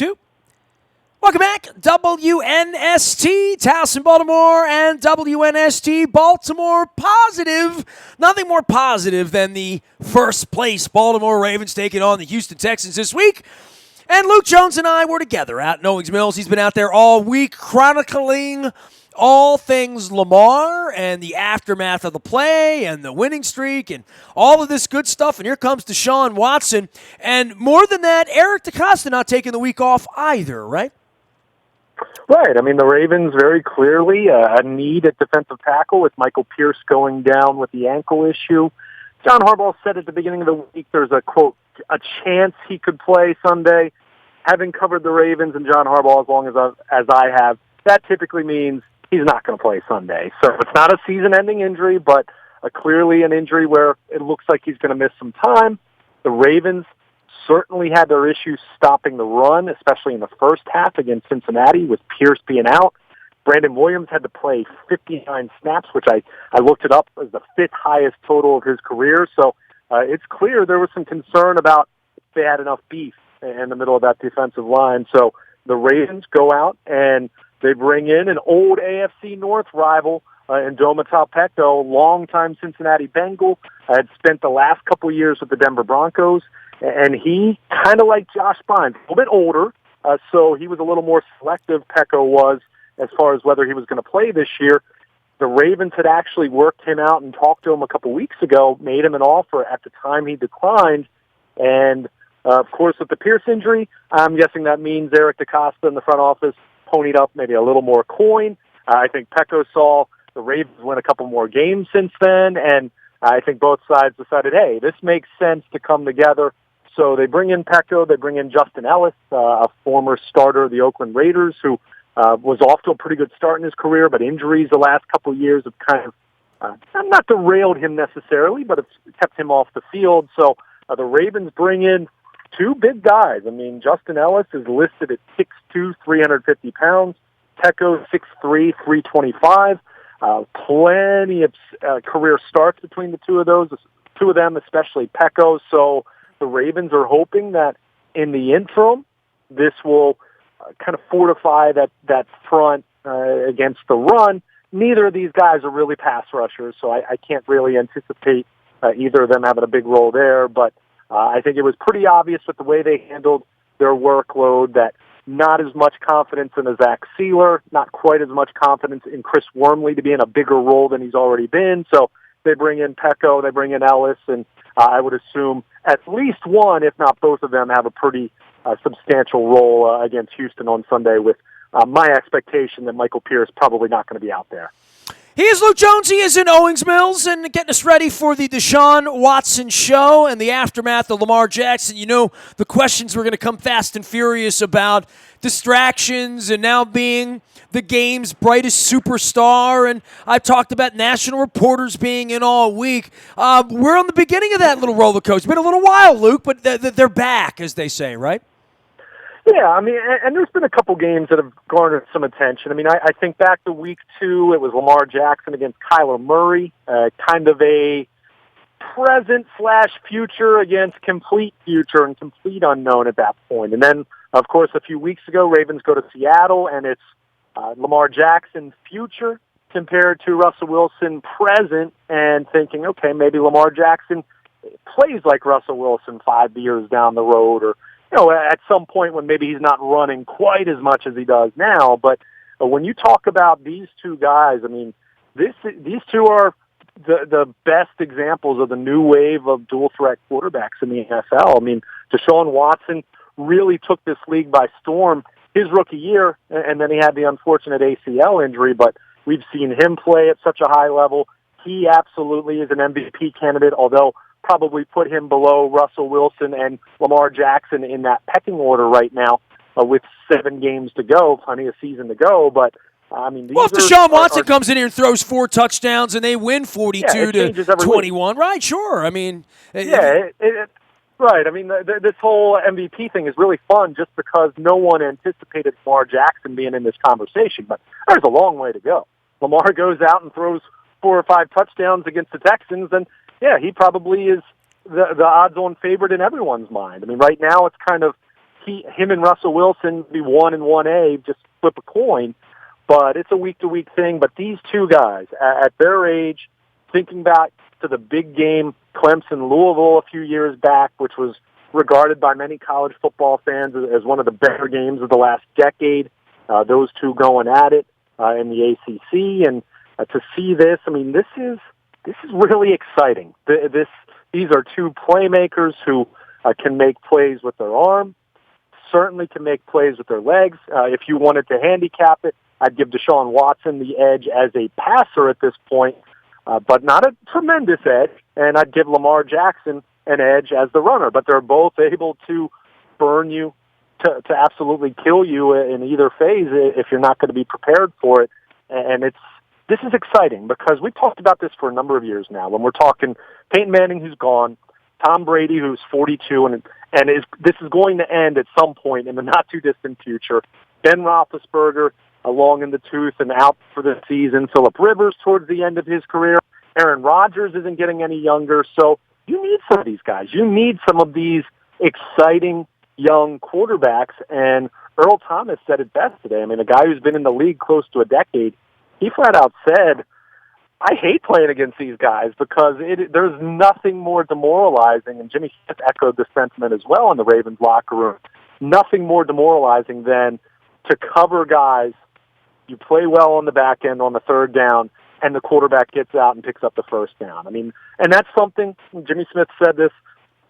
2. Welcome back, WNST, Towson, Baltimore, and WNST, Baltimore positive. Nothing more positive than the first place Baltimore Ravens taking on the Houston Texans this week. And Luke Jones and I were together out in Owings Mills. He's been out there all week chronicling all things Lamar and the aftermath of the play and the winning streak and all of this good stuff. And here comes DeShaun Watson. And more than that, Eric DeCosta not taking the week off either, right? Right. I mean, the Ravens very clearly a need at defensive tackle with Michael Pierce going down with the ankle issue. John Harbaugh said at the beginning of the week there's a, quote, a chance he could play Sunday. Having covered the Ravens and John Harbaugh as long as I have, that typically means he's not going to play Sunday. So it's not a season-ending injury, but clearly an injury where it looks like he's going to miss some time. The Ravens certainly had their issues stopping the run, especially in the first half against Cincinnati with Pierce being out. Brandon Williams had to play 59 snaps, which I looked it up as the fifth highest total of his career. So it's clear there was some concern about if they had enough beef in the middle of that defensive line. So the Ravens go out and they bring in an old AFC North rival in Peko, longtime Cincinnati Bengal, had spent the last couple of years with the Denver Broncos. And he, kind of like Josh Bynes, a little bit older, so he was a little more selective, Peko was, as far as whether he was going to play this year. The Ravens had actually worked him out and talked to him a couple weeks ago, made him an offer. At the time, he declined. And, of course, with the Pierce injury, I'm guessing that means Eric DeCosta in the front office ponied up maybe a little more coin. I think Peko saw the Ravens win a couple more games since then, and I think both sides decided, hey, this makes sense to come together. So they bring in Peko, they bring in Justin Ellis, a former starter of the Oakland Raiders, who was off to a pretty good start in his career, but injuries the last couple of years have kind of not derailed him necessarily, but it's kept him off the field. So the Ravens bring in two big guys. I mean, Justin Ellis is listed at 6'2", 350 pounds. Peko, 6'3", 325. Plenty of career starts between the two of them, especially Peko. So the Ravens are hoping that in the interim, this will kind of fortify that front against the run. Neither of these guys are really pass rushers, so I can't really anticipate either of them having a big role there. But I think it was pretty obvious with the way they handled their workload that not as much confidence in a Zach Sealer, not quite as much confidence in Chris Wormley to be in a bigger role than he's already been. So they bring in Peko, they bring in Ellis, and I would assume at least one, if not both of them, have a pretty substantial role against Houston on Sunday with my expectation that Michael Pierce probably not going to be out there. He is Luke Jones. He is in Owings Mills and getting us ready for the DeShaun Watson show and the aftermath of Lamar Jackson. You know, the questions were going to come fast and furious about distractions and now being the game's brightest superstar. And I've talked about national reporters being in all week. We're on the beginning of that little roller coaster. It's been a little while, Luke, but they're back, as they say, right? Yeah, I mean, and there's been a couple games that have garnered some attention. I mean, I think back to week 2, it was Lamar Jackson against Kyler Murray, kind of a present/future against complete future and complete unknown at that point. And then, of course, a few weeks ago, Ravens go to Seattle, and it's Lamar Jackson future compared to Russell Wilson present, and thinking, okay, maybe Lamar Jackson plays like Russell Wilson 5 years down the road, or at some point when maybe he's not running quite as much as he does now. But when you talk about these two guys, I mean, these two are the best examples of the new wave of dual-threat quarterbacks in the NFL. I mean, DeShaun Watson really took this league by storm his rookie year, and then he had the unfortunate ACL injury, but we've seen him play at such a high level. He absolutely is an MVP candidate, although probably put him below Russell Wilson and Lamar Jackson in that pecking order right now with 7 games to go, plenty of season to go. But, I mean, these if DeShaun Watson comes in here and throws 4 touchdowns and they win 42-21, right, sure. I mean. Right. I mean, this whole MVP thing is really fun just because no one anticipated Lamar Jackson being in this conversation. But there's a long way to go. Lamar goes out and throws 4 or 5 touchdowns against the Texans, and yeah, he probably is the odds-on favorite in everyone's mind. I mean, right now it's kind of him and Russell Wilson be 1 and 1A, just flip a coin. But it's a week-to-week thing. But these two guys, at their age, thinking back to the big game, Clemson-Louisville a few years back, which was regarded by many college football fans as one of the better games of the last decade, those two going at it in the ACC. And to see this, I mean, this is really exciting. These are two playmakers who can make plays with their arm, certainly can make plays with their legs. If you wanted to handicap it, I'd give DeShaun Watson the edge as a passer at this point, but not a tremendous edge, and I'd give Lamar Jackson an edge as the runner. But they're both able to burn you, to absolutely kill you in either phase if you're not going to be prepared for it. And this is exciting because we've talked about this for a number of years now. When we're talking Peyton Manning, who's gone, Tom Brady, who's 42, and this is going to end at some point in the not-too-distant future. Ben Roethlisberger, along in the tooth and out for the season. Phillip Rivers towards the end of his career. Aaron Rodgers isn't getting any younger. So you need some of these guys. You need some of these exciting young quarterbacks. And Earl Thomas said it best today. I mean, a guy who's been in the league close to a decade, he flat out said, I hate playing against these guys because there's nothing more demoralizing, and Jimmy Smith echoed this sentiment as well in the Ravens locker room, nothing more demoralizing than to cover guys. You play well on the back end on the third down, and the quarterback gets out and picks up the first down. I mean, and that's something, Jimmy Smith said this,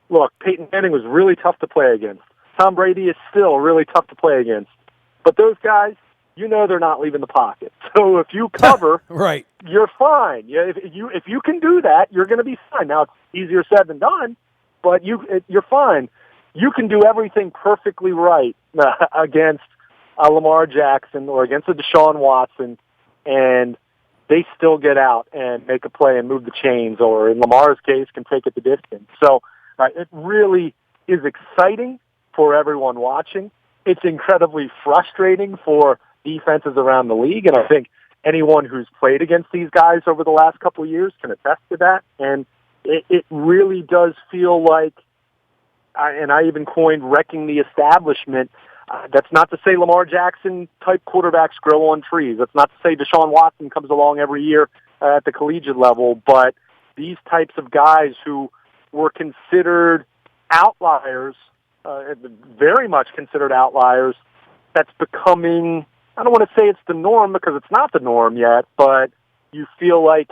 look, Peyton Manning was really tough to play against. Tom Brady is still really tough to play against. But those guys, you know they're not leaving the pocket. So if you cover, right, you're fine. If you can do that, you're going to be fine. Now, it's easier said than done, but you're fine. You can do everything perfectly right against Lamar Jackson or against a DeShaun Watson, and they still get out and make a play and move the chains, or in Lamar's case, can take it the distance. So it really is exciting for everyone watching. It's incredibly frustrating for defenses around the league, and I think anyone who's played against these guys over the last couple of years can attest to that. And it really does feel like, and I even coined wrecking the establishment. That's not to say Lamar Jackson-type quarterbacks grow on trees. That's not to say DeShaun Watson comes along every year at the collegiate level, but these types of guys who were considered outliers, very much considered outliers, that's becoming, I don't want to say it's the norm because it's not the norm yet, but you feel like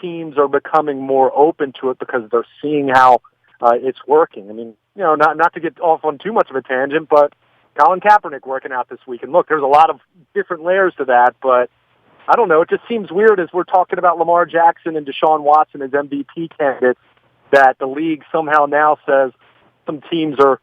teams are becoming more open to it because they're seeing how it's working. I mean, not to get off on too much of a tangent, but Colin Kaepernick working out this week. And look, there's a lot of different layers to that, but I don't know. It just seems weird as we're talking about Lamar Jackson and DeShaun Watson as MVP candidates that the league somehow now says some teams are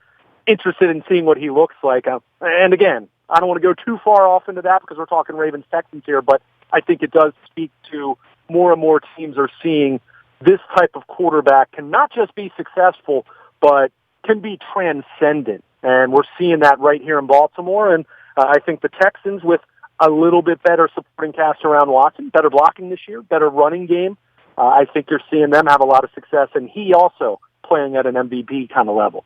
interested in seeing what he looks like. And again, I don't want to go too far off into that because we're talking Ravens-Texans here, but I think it does speak to more and more teams are seeing this type of quarterback can not just be successful, but can be transcendent. And we're seeing that right here in Baltimore. And I think the Texans, with a little bit better supporting cast around Watson, better blocking this year, better running game, I think you're seeing them have a lot of success. And he also playing at an MVP kind of level.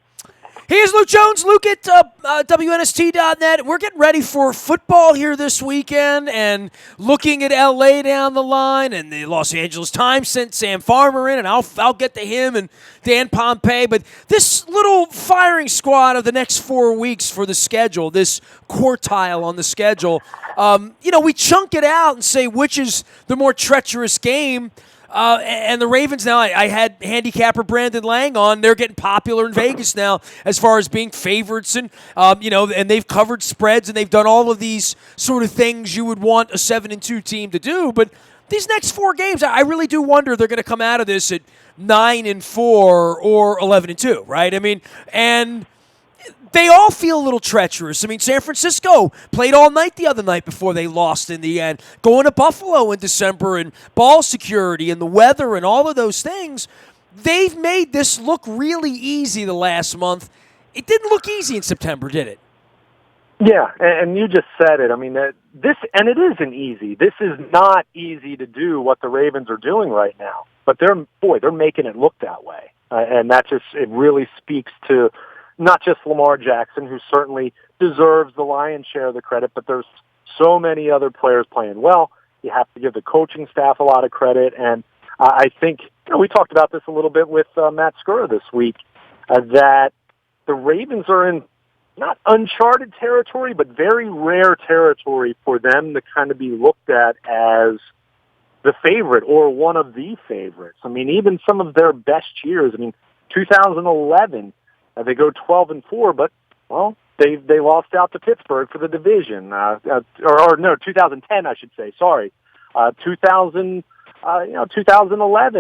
Here's Luke Jones, Luke at WNST.net. We're getting ready for football here this weekend and looking at L.A. down the line, and the Los Angeles Times sent Sam Farmer in, and I'll get to him and Dan Pompei. But this little firing squad of the next 4 weeks for the schedule, this quartile on the schedule, we chunk it out and say which is the more treacherous game. And the Ravens now, I had handicapper Brandon Lang on. They're getting popular in Vegas now as far as being favorites, and and they've covered spreads and they've done all of these sort of things you would want a 7-2 team to do. But these next 4 games, I really do wonder they're going to come out of this at 9-4 or 11-2, right? I mean, and they all feel a little treacherous. I mean, San Francisco played all night the other night before they lost in the end. Going to Buffalo in December and ball security and the weather and all of those things, they've made this look really easy the last month. It didn't look easy in September, did it? Yeah, and you just said it. I mean, it isn't easy. This is not easy to do what the Ravens are doing right now. But they're making it look that way. And that it really speaks to not just Lamar Jackson, who certainly deserves the lion's share of the credit, but there's so many other players playing well. You have to give the coaching staff a lot of credit, and I think we talked about this a little bit with Matt Skura this week, that the Ravens are in not uncharted territory, but very rare territory for them to kind of be looked at as the favorite or one of the favorites. I mean, even some of their best years. I mean, 2011, they go 12-4, but well, they lost out to Pittsburgh for the division. Or no, 2010, I should say. Sorry, 2011.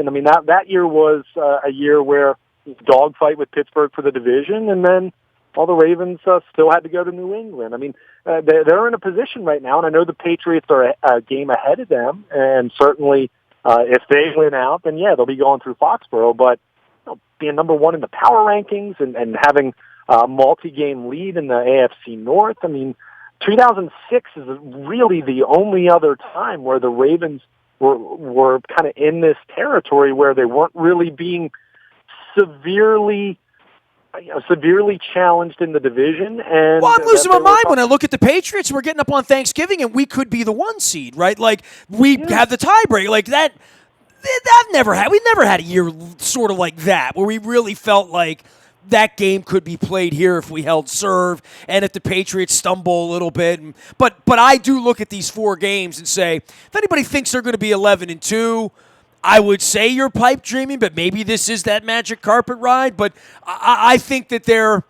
I mean, that year was a year where dogfight with Pittsburgh for the division, and then all the Ravens still had to go to New England. I mean, they're in a position right now, and I know the Patriots are a game ahead of them, and certainly if they win out, then yeah, they'll be going through Foxborough, but being number one in the power rankings and having a multi-game lead in the AFC North, I mean, 2006 is really the only other time where the Ravens were kind of in this territory where they weren't really being severely challenged in the division. And well, I'm losing my mind when I look at the Patriots. We're getting up on Thanksgiving, and we could be the 1 seed, right? Like, we have the tiebreak. Like, that never had. We never had a year sort of like that where we really felt like that game could be played here if we held serve and if the Patriots stumble a little bit. But I do look at these 4 games and say, if anybody thinks they're going to be 11-2, I would say you're pipe dreaming, but maybe this is that magic carpet ride. But I think that there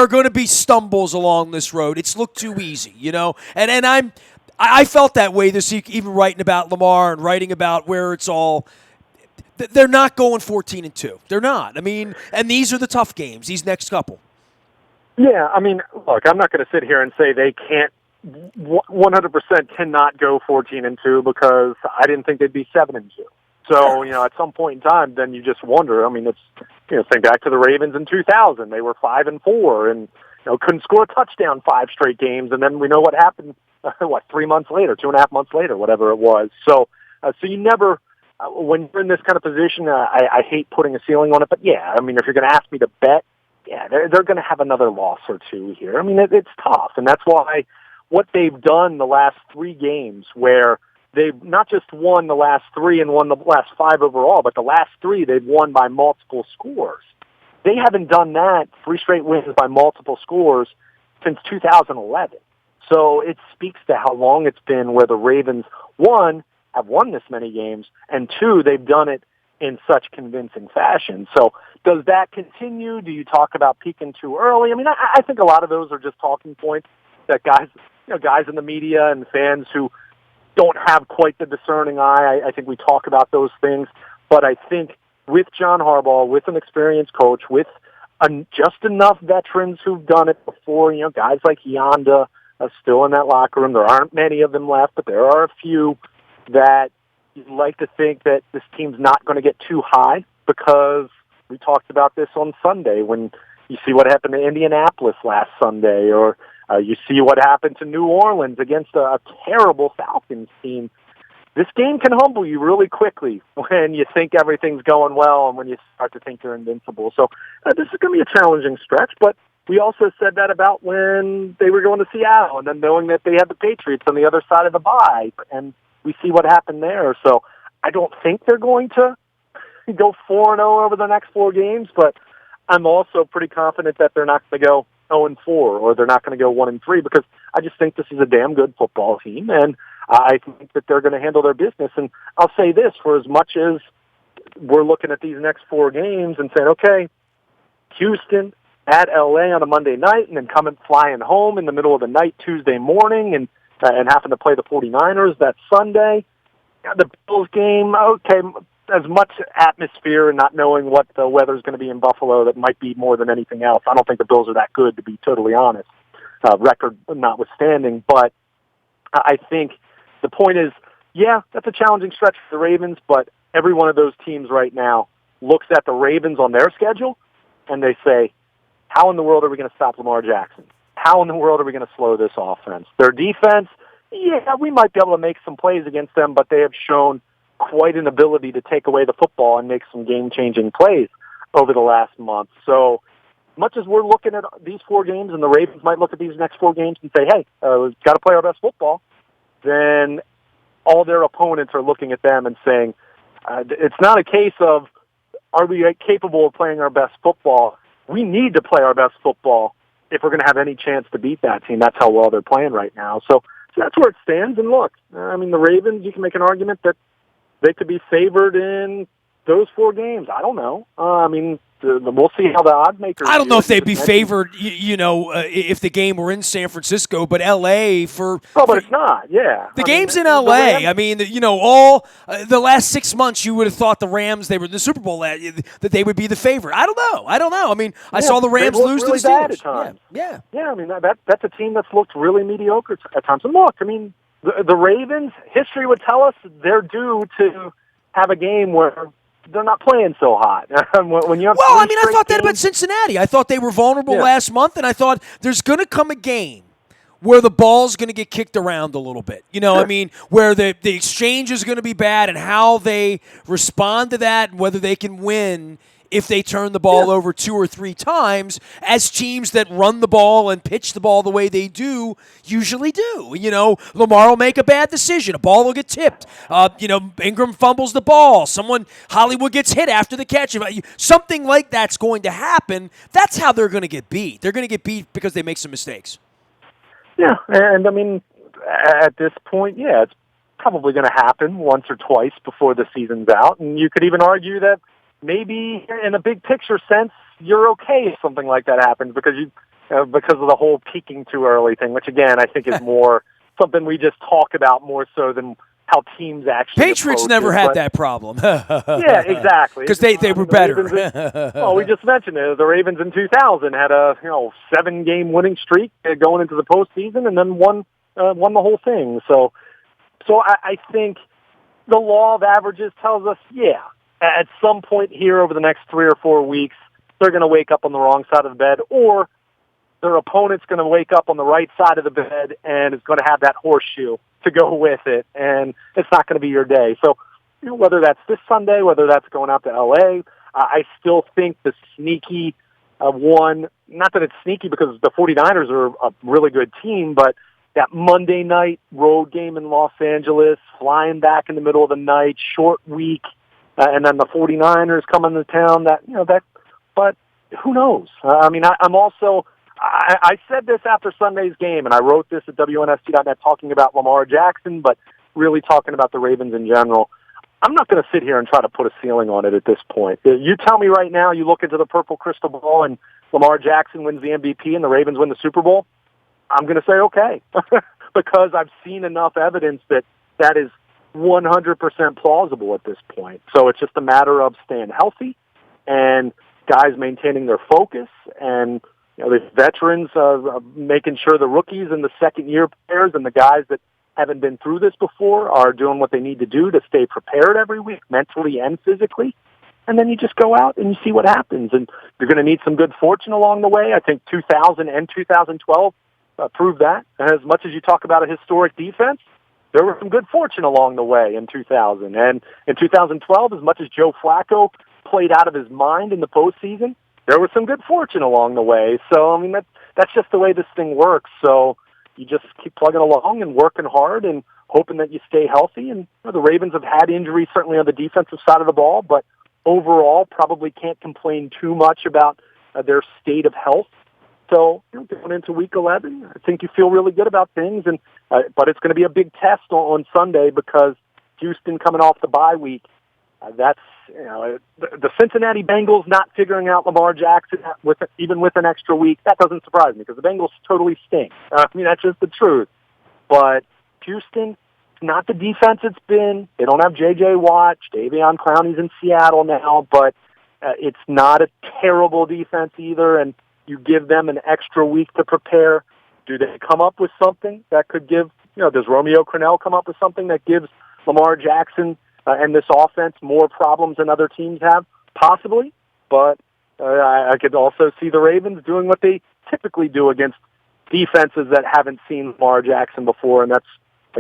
are going to be stumbles along this road. It's looked too easy, And I felt that way this week, even writing about Lamar and writing about where it's all. They're not going 14-2. They're not. I mean, and these are the tough games. These next couple. Yeah, I mean, look, I'm not going to sit here and say they can't 100% cannot go 14-2 because I didn't think they'd be 7-2. So, at some point in time, then you just wonder. I mean, it's, think back to the Ravens in 2000. They were 5-4 and, couldn't score a touchdown 5 straight games. And then we know what happened, 3 months later, 2.5 months later, whatever it was. So you never, when you're in this kind of position, I hate putting a ceiling on it. But yeah, I mean, if you're going to ask me to bet, yeah, they're going to have another loss or two here. I mean, it's tough. And that's why what they've done the last 3 games where they've not just won the last 3 and won the last 5 overall, but the last 3 they've won by multiple scores. They haven't done that, 3 straight wins by multiple scores, since 2011. So it speaks to how long it's been where the Ravens, 1, have won this many games, and 2, they've done it in such convincing fashion. So does that continue? Do you talk about peaking too early? I mean, I think a lot of those are just talking points that guys in the media and fans who don't have quite the discerning eye, I think we talk about those things. But I think with John Harbaugh, with an experienced coach, with just enough veterans who've done it before, guys like Yonda are still in that locker room. There aren't many of them left, but there are a few that you'd like to think that this team's not going to get too high, because we talked about this on Sunday when you see what happened to Indianapolis last Sunday, or you see what happened to New Orleans against a terrible Falcons team. This game can humble you really quickly when you think everything's going well and when you start to think you're invincible. So this is going to be a challenging stretch, but we also said that about when they were going to Seattle and then knowing that they had the Patriots on the other side of the bye, and we see what happened there. So I don't think they're going to go 4-0 over the next 4 games, but I'm also pretty confident that they're not going to go 0-4 or they're not going to go 1-3, because I just think this is a damn good football team, and I think that they're going to handle their business. And I'll say this, for as much as we're looking at these next 4 games and saying, okay, Houston at LA on a Monday night and then flying home in the middle of the night Tuesday morning and having to play the 49ers that Sunday. The Bills game, okay, as much atmosphere and not knowing what the weather's going to be in Buffalo, that might be more than anything else. I don't think the Bills are that good, to be totally honest, record notwithstanding. But I think the point is, yeah, that's a challenging stretch for the Ravens, but every one of those teams right now looks at the Ravens on their schedule and they say, how in the world are we going to stop Lamar Jackson? How in the world are we going to slow this offense? Their defense, yeah, we might be able to make some plays against them, but they have shown quite an ability to take away the football and make some game-changing plays. over the last month. So much as we're looking at these 4 games, and the Ravens might look at these next 4 games and say, hey, we've got to play our best football, then all their opponents are looking at them and saying, it's not a case of, are we capable of playing our best football? We need to play our best football if we're going to have any chance to beat that team. That's how well they're playing right now. So that's where it stands. And look, I mean, the Ravens, you can make an argument that they could be favored in those 4 games. I don't know. I mean, we'll see how the odd makers. I don't know if they'd be favored, if the game were in San Francisco, but L.A. for. Oh, but it's not. Yeah, the game's in L.A. I mean, all the last 6 months, you would have thought the Rams, they were in the Super Bowl, that they would be the favorite. I don't know. I mean, I saw the Rams lose really to the Steelers. At times. Yeah. I mean, that's a team that's looked really mediocre at times. And look, I mean, the Ravens, history would tell us they're due to have a game where they're not playing so hot. When you have I thought that about Cincinnati. I thought they were vulnerable last month, and I thought there's going to come a game where the ball's going to get kicked around a little bit. I mean, where the exchange is going to be bad and how they respond to that and whether they can win if they turn the ball over 2 or 3 times, as teams that run the ball and pitch the ball the way they do usually do. Lamar will make a bad decision. A ball will get tipped. Ingram fumbles the ball. Hollywood gets hit after the catch. Something like that's going to happen. That's how they're going to get beat. They're going to get beat because they make some mistakes. Yeah, and I mean, at this point, it's probably going to happen once or twice before the season's out. And you could even argue that maybe in a big picture sense, you're okay if something like that happens because of the whole peaking too early thing, which again I think is more something we just talk about more so than how teams actually. Patriots never had that problem. Yeah, exactly. Because they were better. We just mentioned it. The Ravens in 2000 had a 7-game winning streak going into the postseason, and then won the whole thing. So I think the law of averages tells us, at some point here over the next 3 or 4 weeks, they're going to wake up on the wrong side of the bed, or their opponent's going to wake up on the right side of the bed and is going to have that horseshoe to go with it, and it's not going to be your day. So, whether that's this Sunday, whether that's going out to L.A., I still think the sneaky one, not that it's sneaky because the 49ers are a really good team, but that Monday night road game in Los Angeles, flying back in the middle of the night, short week, and then the 49ers coming to town, but who knows? I mean, I said this after Sunday's game, and I wrote this at WNST.net talking about Lamar Jackson, but really talking about the Ravens in general. I'm not going to sit here and try to put a ceiling on it at this point. You tell me right now, you look into the purple crystal ball, and Lamar Jackson wins the MVP and the Ravens win the Super Bowl, I'm going to say okay, because I've seen enough evidence that is 100% plausible at this point. So it's just a matter of staying healthy and guys maintaining their focus and the veterans making sure the rookies and the second-year players and the guys that haven't been through this before are doing what they need to do to stay prepared every week, mentally and physically. And then you just go out and you see what happens. And you're going to need some good fortune along the way. I think 2000 and 2012 proved that. And as much as you talk about a historic defense, there was some good fortune along the way in 2000. And in 2012, as much as Joe Flacco played out of his mind in the postseason, there was some good fortune along the way. So, I mean, that's just the way this thing works. So you just keep plugging along and working hard and hoping that you stay healthy. And the Ravens have had injuries, certainly on the defensive side of the ball, but overall probably can't complain too much about their state of health. So going into Week 11, I think you feel really good about things. And but it's going to be a big test on Sunday because Houston coming off the bye week. That's the Cincinnati Bengals not figuring out Lamar Jackson even with an extra week. That doesn't surprise me because the Bengals totally stink. I mean, that's just the truth. But Houston, not the defense it's been. They don't have J.J. Watt. Davion Clowney's in Seattle now, but it's not a terrible defense either. And you give them an extra week to prepare. Do they come up with something that could give? Does Romeo Crennel come up with something that gives Lamar Jackson and this offense more problems than other teams have? Possibly, but I could also see the Ravens doing what they typically do against defenses that haven't seen Lamar Jackson before, and that's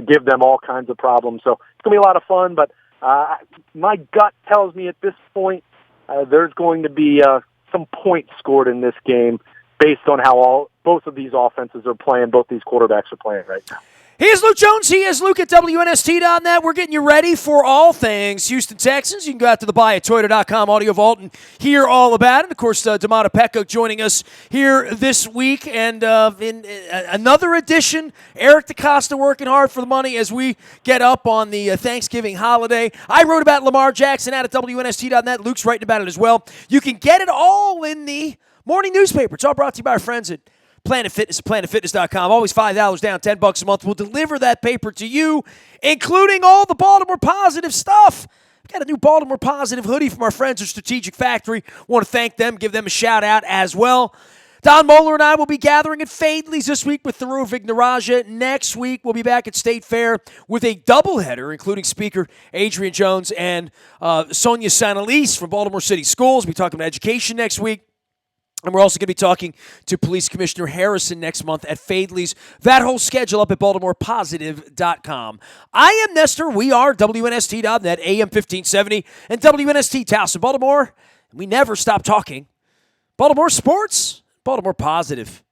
give them all kinds of problems. So it's going to be a lot of fun, but my gut tells me at this point there's going to be some points scored in this game based on how both of these offenses are playing, both these quarterbacks are playing right now. He is Luke Jones. He is Luke at WNST.net. We're getting you ready for all things Houston Texans. You can go out to the buyatoyota.com audio vault and hear all about it. Of course, D'Amato Peko joining us here this week. And in another edition, Eric DeCosta working hard for the money as we get up on the Thanksgiving holiday. I wrote about Lamar Jackson out at WNST.net. Luke's writing about it as well. You can get it all in the morning newspaper. It's all brought to you by our friends at Planet Fitness, planetfitness.com. Always $5 down, $10 a month. We'll deliver that paper to you, including all the Baltimore Positive stuff. We've got a new Baltimore Positive hoodie from our friends at Strategic Factory. Want to thank them, give them a shout-out as well. Don Moeller and I will be gathering at Fadley's this week with Thoreau Vignaraja. Next week, we'll be back at State Fair with a doubleheader, including speaker Adrian Jones and Sonia Sanalise from Baltimore City Schools. We'll be talking about education next week. And we're also going to be talking to Police Commissioner Harrison next month at Fadley's. That whole schedule up at BaltimorePositive.com. I am Nestor. We are WNST.net, AM 1570, and WNST Towson, Baltimore. We never stop talking Baltimore sports, Baltimore Positive.